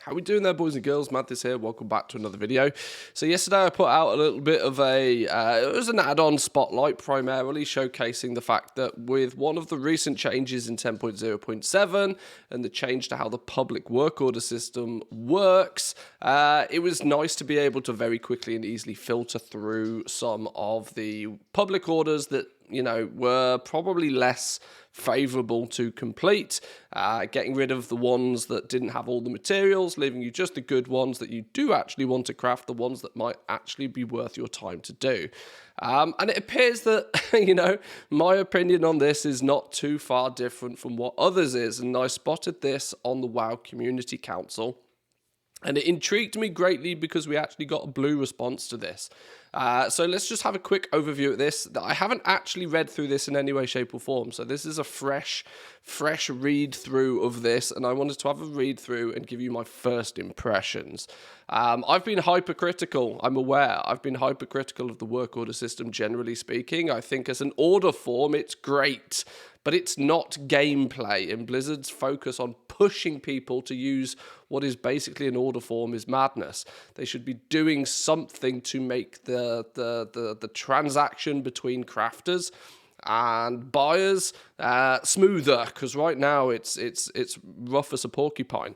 How we doing there, boys and girls? Manthieus here. Welcome back to another video. So yesterday I put out a little bit of it was an add-on spotlight, primarily showcasing the fact that with one of the recent changes in 10.0.7 and the change to how the public work order system works, it was nice to be able to very quickly and easily filter through some of the public orders that were probably less favorable to complete, getting rid of the ones that didn't have all the materials, leaving you just the good ones that you do actually want to craft, the ones that might actually be worth your time to do. And it appears that, my opinion on this is not too far different from what others is, and I spotted this on the WoW Community Council. And it intrigued me greatly because we actually got a blue response to this. So let's just have a quick overview of this. I haven't actually read through this in any way, shape or form. So this is a fresh read through of this. And I wanted to have a read through and give you my first impressions. I've been hypercritical. I'm aware. I've been hypercritical of the work order system, generally speaking. I think as an order form, it's great. But it's not gameplay, and Blizzard's focus on pushing people to use what is basically an order form is madness. They should be doing something to make the transaction between crafters and buyers smoother, because right now it's rough as a porcupine.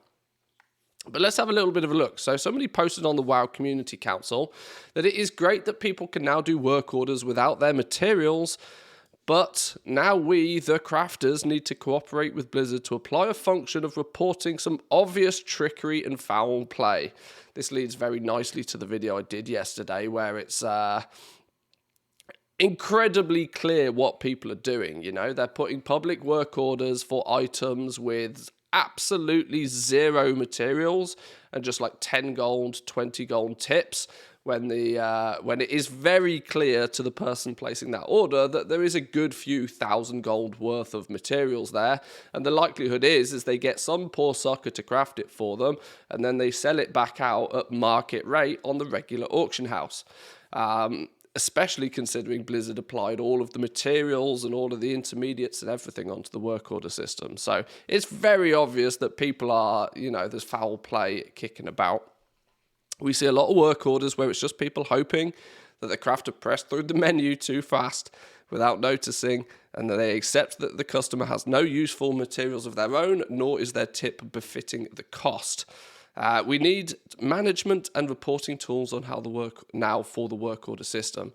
But let's have a little bit of a look. So somebody posted on the WoW Community Council that it is great that people can now do work orders without their materials, but now we, the crafters, need to cooperate with Blizzard to apply a function of reporting some obvious trickery and foul play. This leads very nicely to the video I did yesterday, where it's incredibly clear what people are doing. They're putting public work orders for items with absolutely zero materials and just like 10 gold, 20 gold tips, when it is very clear to the person placing that order that there is a good few thousand gold worth of materials there, and the likelihood is they get some poor sucker to craft it for them, and then they sell it back out at market rate on the regular auction house. Especially considering Blizzard applied all of the materials and all of the intermediates and everything onto the work order system. So it's very obvious that people are, there's foul play kicking about. We see a lot of work orders where it's just people hoping that the crafter pressed through the menu too fast without noticing, and that they accept that the customer has no useful materials of their own, nor is their tip befitting the cost. We need management and reporting tools on how the for the work order system.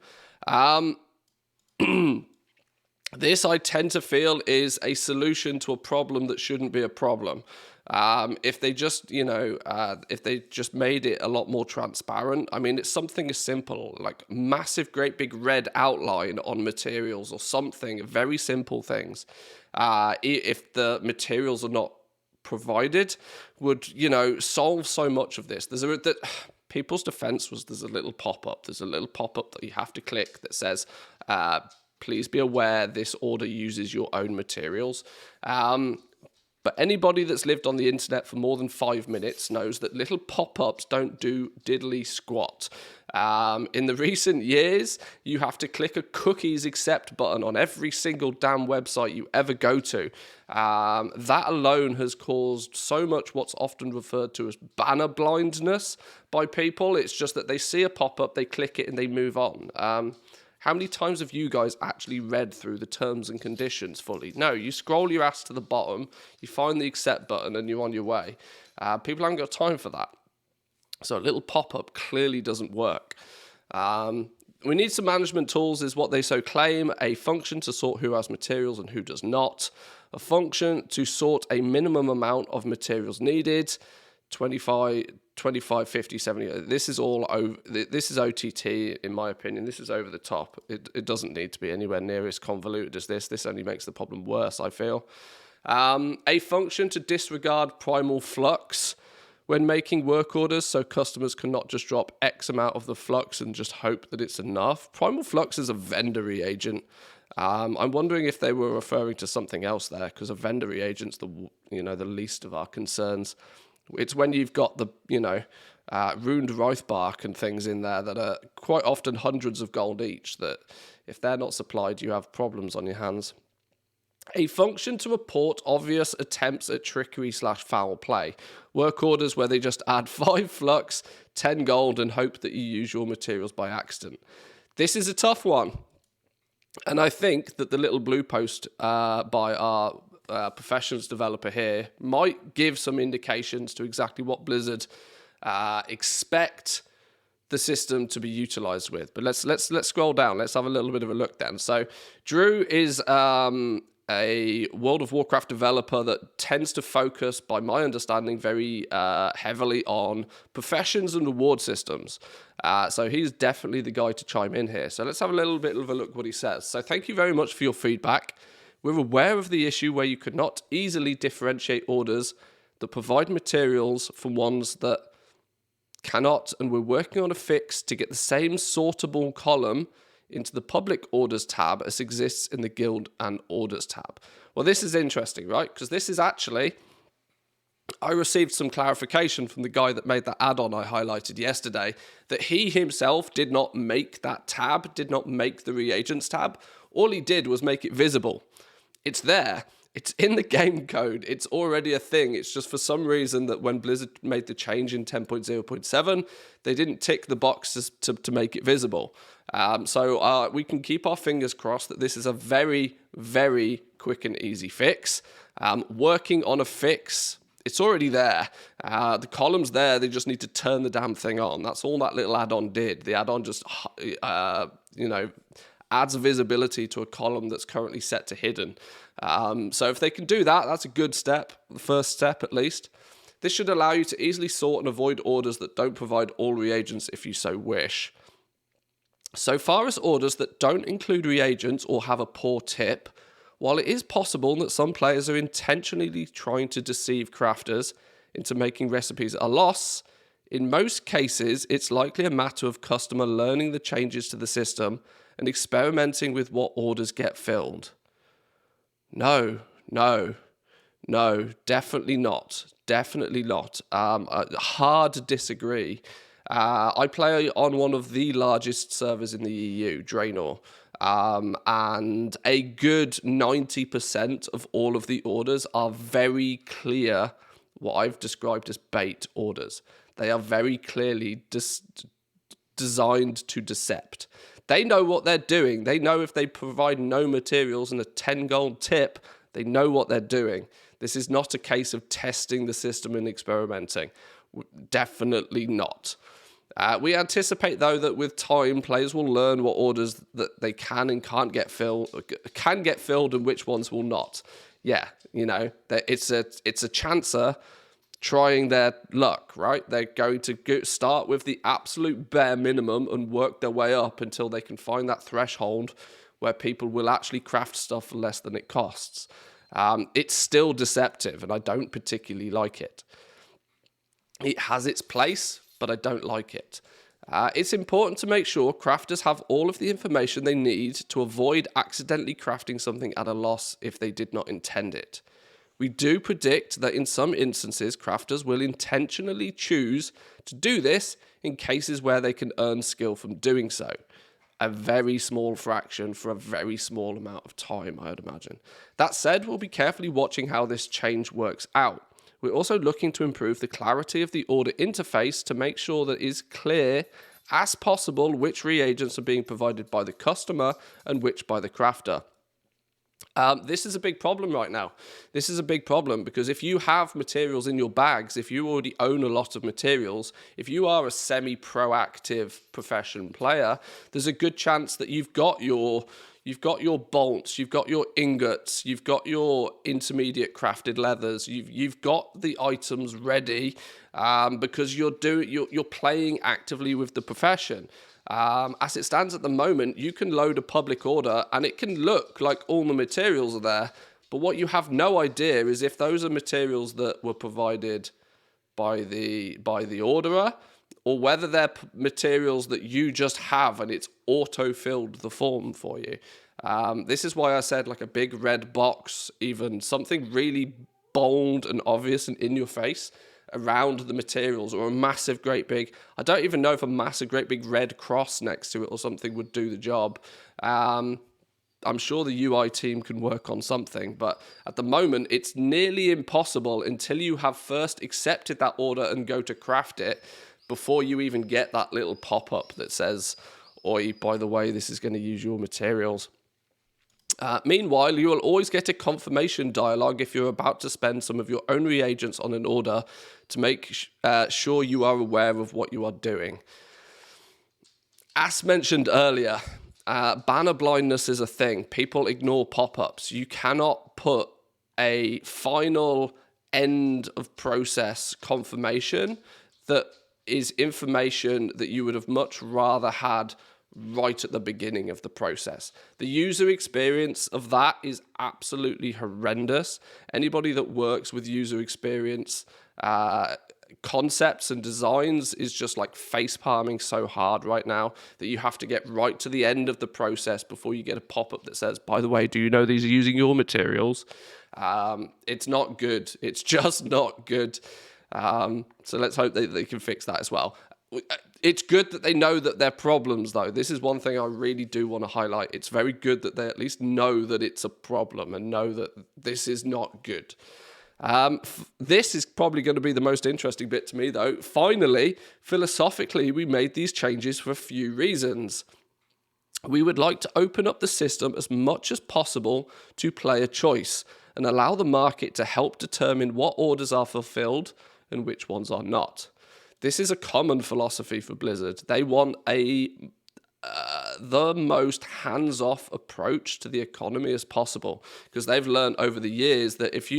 This, I tend to feel, is a solution to a problem that shouldn't be a problem. If they just, if they just made it a lot more transparent. I mean, it's something as simple, like massive, great big red outline on materials or something, very simple things. If the materials are not provided, would, solve so much of this. People's defense was there's a little pop-up. There's a little pop-up that you have to click that says, please be aware this order uses your own materials. But anybody that's lived on the internet for more than 5 minutes knows that little pop-ups don't do diddly squat. In the recent years, you have to click a cookies accept button on every single damn website you ever go to. That alone has caused so much what's often referred to as banner blindness by people. It's just that they see a pop-up, they click it, and they move on. How many times have you guys actually read through the terms and conditions fully? No, you scroll your ass to the bottom, you find the accept button, and you're on your way. People haven't got time for that. So a little pop-up clearly doesn't work. We need some management tools, is what they so claim. A function to sort who has materials and who does not. A function to sort a minimum amount of materials needed. 25, 50, 70. This is all over. This is OTT, in my opinion. This is over the top. It doesn't need to be anywhere near as convoluted as this. This only makes the problem worse, I feel. A function to disregard primal flux when making work orders, so customers cannot just drop X amount of the flux and just hope that it's enough. Primal flux is a vendor reagent. I'm wondering if they were referring to something else there, because a vendor reagent's the least of our concerns. It's when you've got the, ruined Wraith bark and things in there that are quite often hundreds of gold each, that if they're not supplied, you have problems on your hands. A function to report obvious attempts at trickery/foul play. Work orders where they just add 5 flux, 10 gold, and hope that you use your materials by accident. This is a tough one. And I think that the little blue post by our professionals developer here might give some indications to exactly what Blizzard expect the system to be utilized with. But let's scroll down. Let's have a little bit of a look then. So Drew is a World of Warcraft developer that tends to focus, by my understanding, very heavily on professions and reward systems. So he's definitely the guy to chime in here. So let's have a little bit of a look what he says. So thank you very much for your feedback. We're aware of the issue where you could not easily differentiate orders that provide materials from ones that cannot, and we're working on a fix to get the same sortable column into the public orders tab as exists in the guild and orders tab. Well, this is interesting, right? Because this is actually, I received some clarification from the guy that made that add-on I highlighted yesterday, that he himself did not make that tab, did not make the reagents tab. All he did was make it visible. It's there. It's in the game code. It's already a thing. It's just for some reason that when Blizzard made the change in 10.0.7, they didn't tick the boxes to make it visible. So we can keep our fingers crossed that this is a very, very quick and easy fix. Working on a fix, it's already there. The column's there. They just need to turn the damn thing on. That's all that little add-on did. The add-on just, adds visibility to a column that's currently set to hidden. So if they can do that, that's a good step, the first step at least. This should allow you to easily sort and avoid orders that don't provide all reagents if you so wish. So far as orders that don't include reagents or have a poor tip, while it is possible that some players are intentionally trying to deceive crafters into making recipes at a loss, in most cases it's likely a matter of customer learning the changes to the system and experimenting with what orders get filled. No, definitely not. Definitely not. Hard to disagree. I play on one of the largest servers in the EU, Draenor, and a good 90% of all of the orders are very clear, what I've described as bait orders. They are very clearly designed to decept. They know what they're doing. They know if they provide no materials and a 10 gold tip, they know what they're doing. This is not a case of testing the system and experimenting. Definitely not. We anticipate, though, that with time, players will learn what orders that they can and can't get filled, and which ones will not. Yeah, it's a chancer trying their luck, right? They're going to start with the absolute bare minimum and work their way up until they can find that threshold where people will actually craft stuff for less than it costs. It's still deceptive, and I don't particularly like it. It has its place, but I don't like it. It's important to make sure crafters have all of the information they need to avoid accidentally crafting something at a loss if they did not intend it. We do predict that in some instances, crafters will intentionally choose to do this in cases where they can earn skill from doing so. A very small fraction for a very small amount of time, I would imagine. That said, we'll be carefully watching how this change works out. We're also looking to improve the clarity of the order interface to make sure that it is clear as possible which reagents are being provided by the customer and which by the crafter. This is a big problem right now. This is a big problem because if you have materials in your bags, if you already own a lot of materials, if you are a semi-proactive profession player, there's a good chance that you've got your bolts, you've got your ingots, you've got your intermediate crafted leathers, you've got the items ready because you're playing actively with the profession. As it stands at the moment, you can load a public order and it can look like all the materials are there, but what you have no idea is if those are materials that were provided by the orderer or whether they're materials that you just have and it's auto-filled the form for you. This is why I said like a big red box, even something really bold and obvious and in your face around the materials, or a massive great big, I don't even know if a massive great big red cross next to it or something would do the job. I'm sure the UI team can work on something, but at the moment, it's nearly impossible until you have first accepted that order and go to craft it before you even get that little pop-up that says, oi, by the way, this is going to use your materials. Meanwhile, you will always get a confirmation dialogue if you're about to spend some of your own reagents on an order to make sure you are aware of what you are doing. As mentioned earlier, banner blindness is a thing. People ignore pop-ups. You cannot put a final end of process confirmation that is information that you would have much rather had right at the beginning of the process. The user experience of that is absolutely horrendous. Anybody that works with user experience concepts and designs is just like face palming so hard right now that you have to get right to the end of the process before you get a pop-up that says, by the way, do you know these are using your materials? It's not good. It's just not good. So let's hope they can fix that as well. It's good that they know that they're problems, though. This is one thing I really do want to highlight. It's very good that they at least know that it's a problem and know that this is not good. This is probably going to be the most interesting bit to me, though. Finally, philosophically, we made these changes for a few reasons. We would like to open up the system as much as possible to player choice and allow the market to help determine what orders are fulfilled and which ones are not. This is a common philosophy for Blizzard. They want the most hands-off approach to the economy as possible, because they've learned over the years that if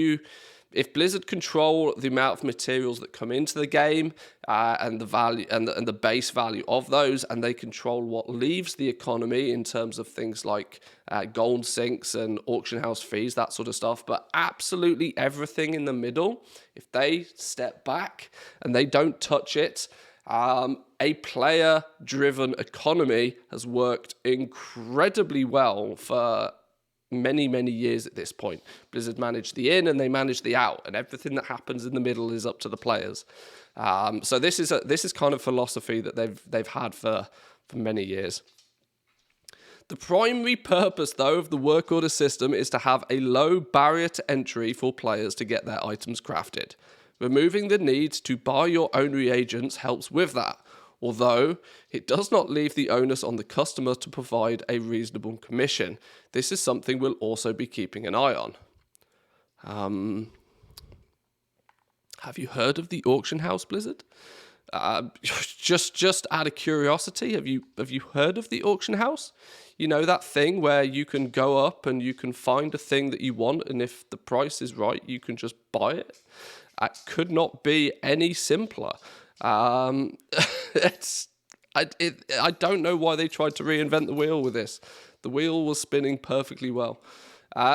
Blizzard control the amount of materials that come into the game and the value and the base value of those, and they control what leaves the economy in terms of things like gold sinks and auction house fees, that sort of stuff, but absolutely everything in the middle, if they step back and they don't touch it, a player-driven economy has worked incredibly well for many years at this point. Blizzard managed the in and they managed the out, and everything that happens in the middle is up to the players. So this is kind of philosophy that they've had for many years. The primary purpose, though, of the work order system is to have a low barrier to entry for players to get their items crafted. Removing the need to buy your own reagents helps with that, although it does not leave the onus on the customer to provide a reasonable commission. This is something we'll also be keeping an eye on. Have you heard of the auction house, Blizzard? Just out of curiosity, have you heard of the auction house? You know, that thing where you can go up and you can find a thing that you want, and if the price is right, you can just buy it. It could not be any simpler. I don't know why they tried to reinvent the wheel with this. The wheel was spinning perfectly well.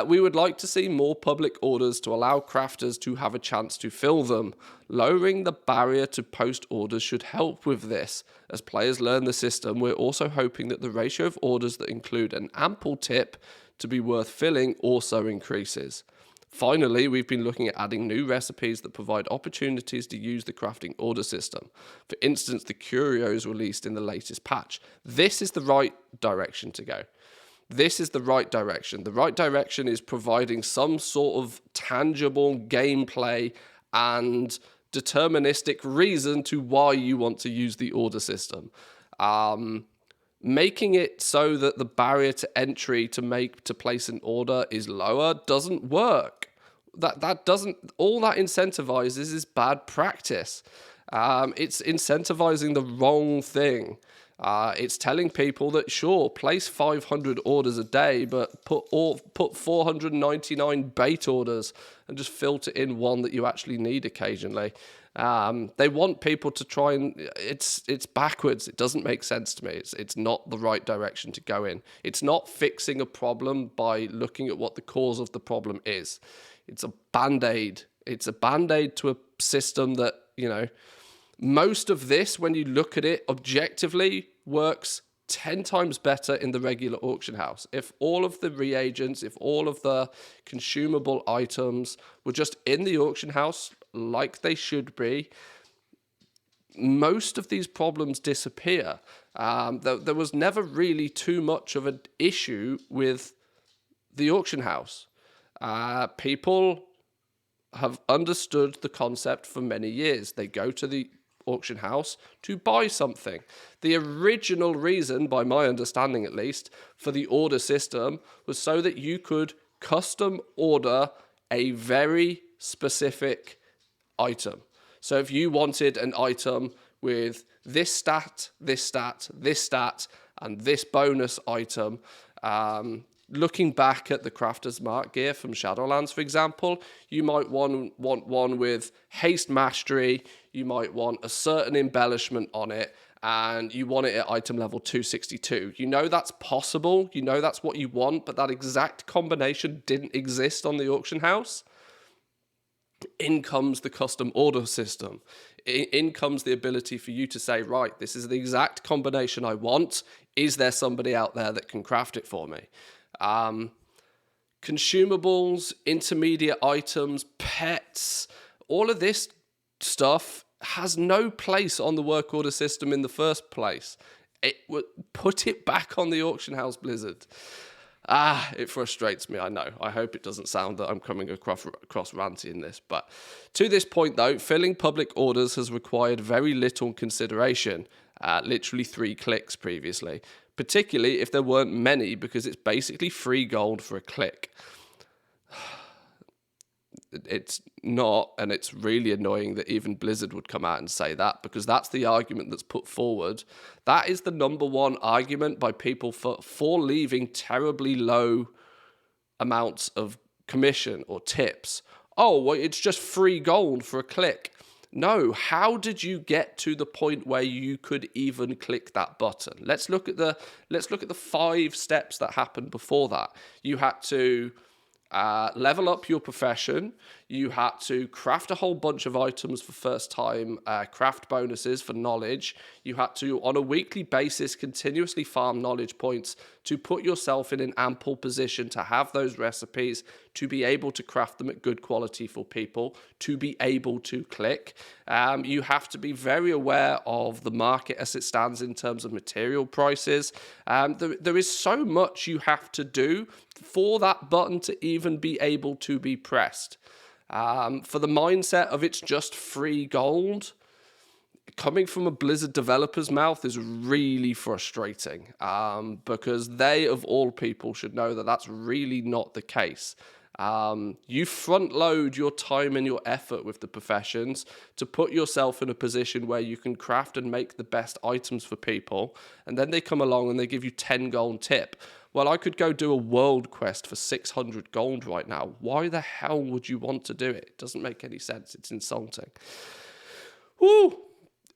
We would like to see more public orders to allow crafters to have a chance to fill them. Lowering the barrier to post orders should help with this. As players learn the system, we're also hoping that the ratio of orders that include an ample tip to be worth filling also increases. Finally, we've been looking at adding new recipes that provide opportunities to use the crafting order system. For instance, the curios released in the latest patch. This is the right direction to go. This is the right direction. The right direction is providing some sort of tangible gameplay and deterministic reason to why you want to use the order system. Making it so that the barrier to entry to place an order is lower doesn't work. That doesn't. All that incentivizes is bad practice. It's incentivizing the wrong thing. It's telling people that sure, place 500 orders a day, but put 499 bait orders and just filter in one that you actually need occasionally. They want people to try and it's backwards. It doesn't make sense to me. It's not the right direction to go in. It's not fixing a problem by looking at what the cause of the problem is. It's a band-aid. It's a band-aid to a system that, most of this, when you look at it objectively, works 10 times better in the regular auction house. If all of the reagents, if all of the consumable items were just in the auction house like they should be, most of these problems disappear. There was never really too much of an issue with the auction house. People have understood the concept for many years. They go to the auction house to buy something. The original reason, by my understanding at least, for the order system was so that you could custom order a very specific item. So if you wanted an item with this stat, this stat, this stat, and this bonus item, looking back at the Crafter's Mark gear from Shadowlands, for example, you might want one with haste mastery, you might want a certain embellishment on it, and you want it at item level 262. You know that's possible, you know that's what you want, but that exact combination didn't exist on the auction house. In comes the custom order system. In comes the ability for you to say, right, this is the exact combination I want. Is there somebody out there that can craft it for me? Consumables, intermediate items, pets, all of this stuff has no place on the work order system in the first place. It would put it back on the auction house, Blizzard. It frustrates me, I know. I hope it doesn't sound that I'm coming across ranty in this. But to this point, though, filling public orders has required very little consideration, literally 3 clicks previously, particularly if there weren't many, because it's basically free gold for a click. It's not, and it's really annoying that even Blizzard would come out and say that, because that's the argument that's put forward. That is the number one argument by people for leaving terribly low amounts of commission or tips. Oh, well, it's just free gold for a click. No, how did you get to the point where you could even click that button? Let's look at the 5 steps that happened before that. You had to level up your profession. You had to craft a whole bunch of items for first time, craft bonuses for knowledge. You had to, on a weekly basis, continuously farm knowledge points to put yourself in an ample position to have those recipes, to be able to craft them at good quality for people, to be able to click. You have to be very aware of the market as it stands in terms of material prices. There is so much you have to do for that button to even be able to be pressed. For the mindset of it's just free gold, coming from a Blizzard developer's mouth is really frustrating, because they, of all people, should know that that's really not the case. You front load your time and your effort with the professions to put yourself in a position where you can craft and make the best items for people, and then they come along and they give you 10 gold tip. Well, I could go do a world quest for 600 gold right now. Why the hell would you want to do it? It doesn't make any sense. It's insulting. Woo!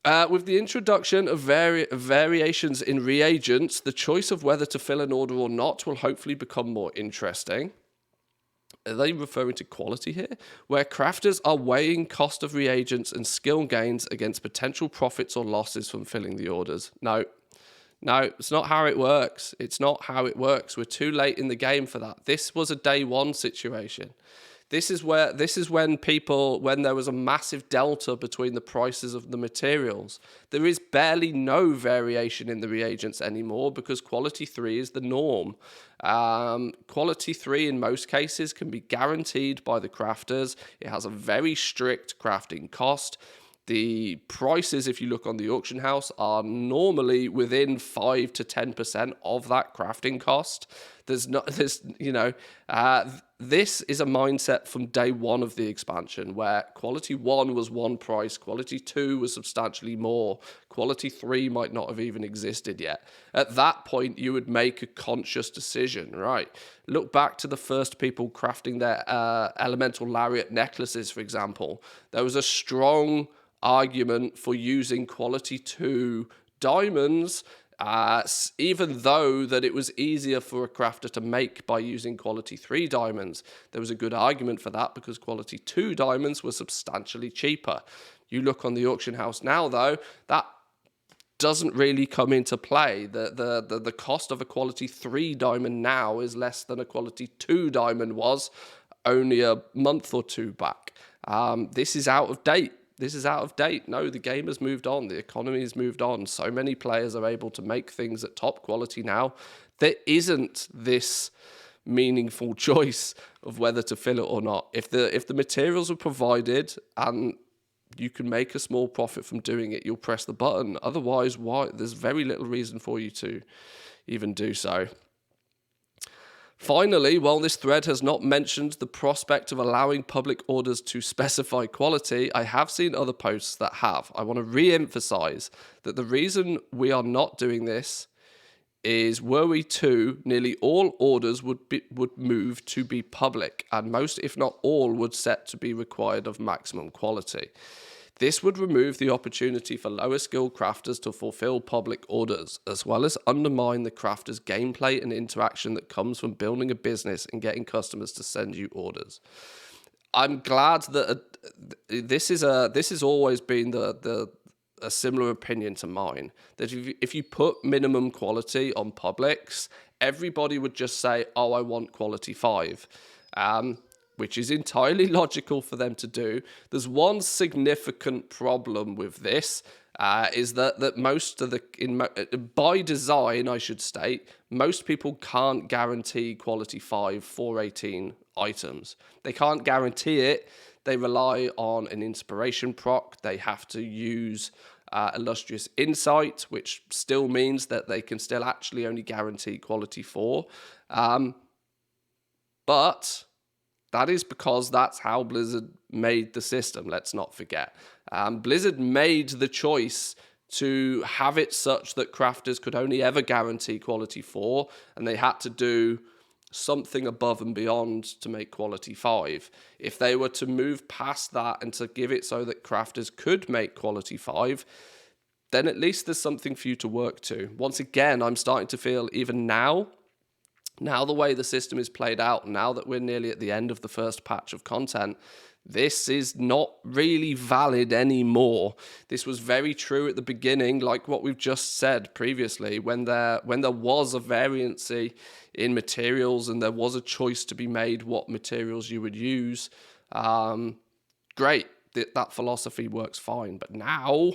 With the introduction of variations in reagents, the choice of whether to fill an order or not will hopefully become more interesting. Are they referring to quality here? Where crafters are weighing cost of reagents and skill gains against potential profits or losses from filling the orders. No, it's not how it works. It's not how it works. We're too late in the game for that. This was a day one situation. This is when there was a massive delta between the prices of the materials. There is barely no variation in the reagents anymore because quality 3 is the norm. Quality 3 in most cases can be guaranteed by the crafters. It has a very strict crafting cost. The prices, if you look on the auction house, are normally within 5 to 10% of that crafting cost. This is a mindset from day one of the expansion, where quality 1 was one price, quality 2 was substantially more, quality 3 might not have even existed yet. At that point, you would make a conscious decision, right? Look back to the first people crafting their elemental lariat necklaces, for example. There was a strong argument for using quality 2 diamonds, even though that it was easier for a crafter to make by using quality 3 diamonds. There was a good argument for that because quality 2 diamonds were substantially cheaper. You look on the auction house now, though, that doesn't really come into play. The cost of a quality 3 diamond now is less than a quality 2 diamond was only a month or 2 back. This is out of date. No, the game has moved on. The economy has moved on. So many players are able to make things at top quality now. There isn't this meaningful choice of whether to fill it or not. If the materials are provided and you can make a small profit from doing it, you'll press the button. Otherwise, why? There's very little reason for you to even do so. Finally, while this thread has not mentioned the prospect of allowing public orders to specify quality, I have seen other posts that have. I want to re-emphasize that the reason we are not doing this is, were we to, nearly all orders would move to be public, and most, if not all, would set to be required of maximum quality. This would remove the opportunity for lower skilled crafters to fulfill public orders, as well as undermine the crafter's gameplay and interaction that comes from building a business and getting customers to send you orders. I'm glad that this has always been a similar opinion to mine, that if you put minimum quality on publics, everybody would just say, oh, I want quality 5. Which is entirely logical for them to do. There's one significant problem with this, is that most of by design, I should state, most people can't guarantee quality 5 418 items. They can't guarantee it. They rely on an inspiration proc. They have to use illustrious insight, which still means that they can still actually only guarantee quality 4. But that is because that's how Blizzard made the system, let's not forget. Blizzard made the choice to have it such that crafters could only ever guarantee quality 4, and they had to do something above and beyond to make quality 5. If they were to move past that and to give it so that crafters could make quality 5, then at least there's something for you to work to. Once again, I'm starting to feel even now the way the system is played out, now that we're nearly at the end of the first patch of content, this is not really valid anymore. This was very true at the beginning, like what we've just said previously, when there was a variancy in materials and there was a choice to be made what materials you would use. Great, that philosophy works fine. But now,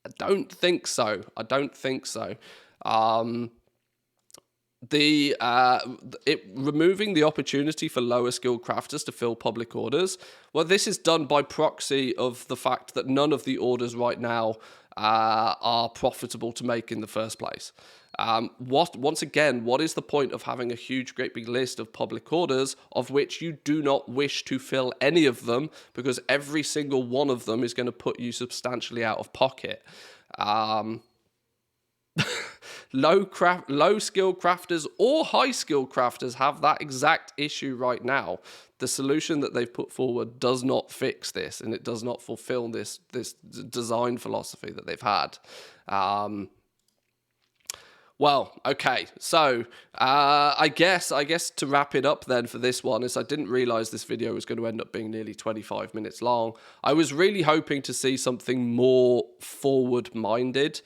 I don't think so. Removing the opportunity for lower skilled crafters to fill public orders, well, this is done by proxy of the fact that none of the orders right now are profitable to make in the first place. Once again, what is the point of having a huge, great big list of public orders of which you do not wish to fill any of them, because every single one of them is going to put you substantially out of pocket? Low skill crafters or high skill crafters have that exact issue right now. The solution that they've put forward does not fix this, and it does not fulfill this design philosophy that they've had. Well, okay, so I guess to wrap it up then for this one, is I didn't realize this video was going to end up being nearly 25 minutes long. I was really hoping to see something more forward-minded,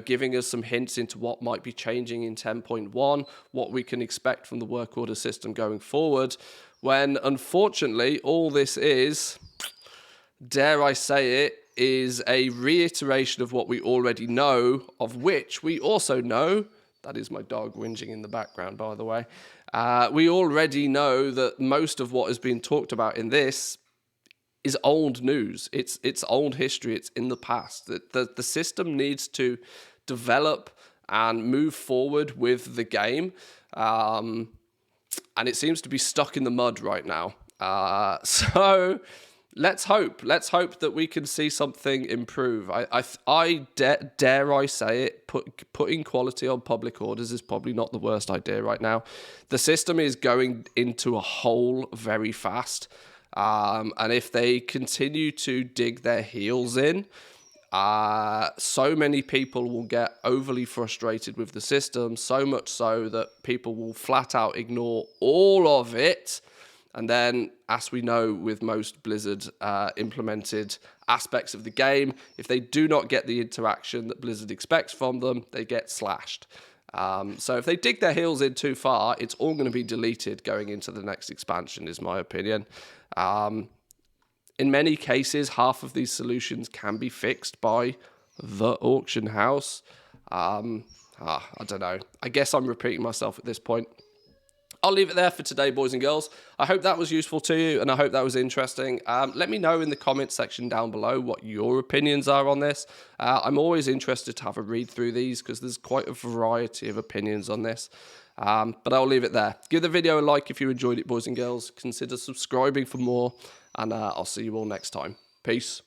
giving us some hints into what might be changing in 10.1, what we can expect from the work order system going forward, when unfortunately all this is, dare I say it, is a reiteration of what we already know, of which we also know, that is my dog whinging in the background, by the way, we already know that most of what has been talked about in this is old news. It's old history. It's in the past. The system needs to develop and move forward with the game, and it seems to be stuck in the mud right now. So let's hope that we can see something improve. Dare I say it, putting quality on public orders is probably not the worst idea right now. The system is going into a hole very fast, and if they continue to dig their heels in, so many people will get overly frustrated with the system, so much so that people will flat out ignore all of it. And then, as we know with most Blizzard implemented aspects of the game, if they do not get the interaction that Blizzard expects from them, they get slashed. So if they dig their heels in too far, it's all going to be deleted going into the next expansion, is my opinion. In many cases, half of these solutions can be fixed by the auction house. I don't know. I guess I'm repeating myself at this point. I'll leave it there for today, boys and girls. I hope that was useful to you, and I hope that was interesting. Let me know in the comments section down below what your opinions are on this. I'm always interested to have a read through these because there's quite a variety of opinions on this. But I'll leave it there. Give the video a like if you enjoyed it, boys and girls. Consider subscribing for more, and I'll see you all next time. Peace.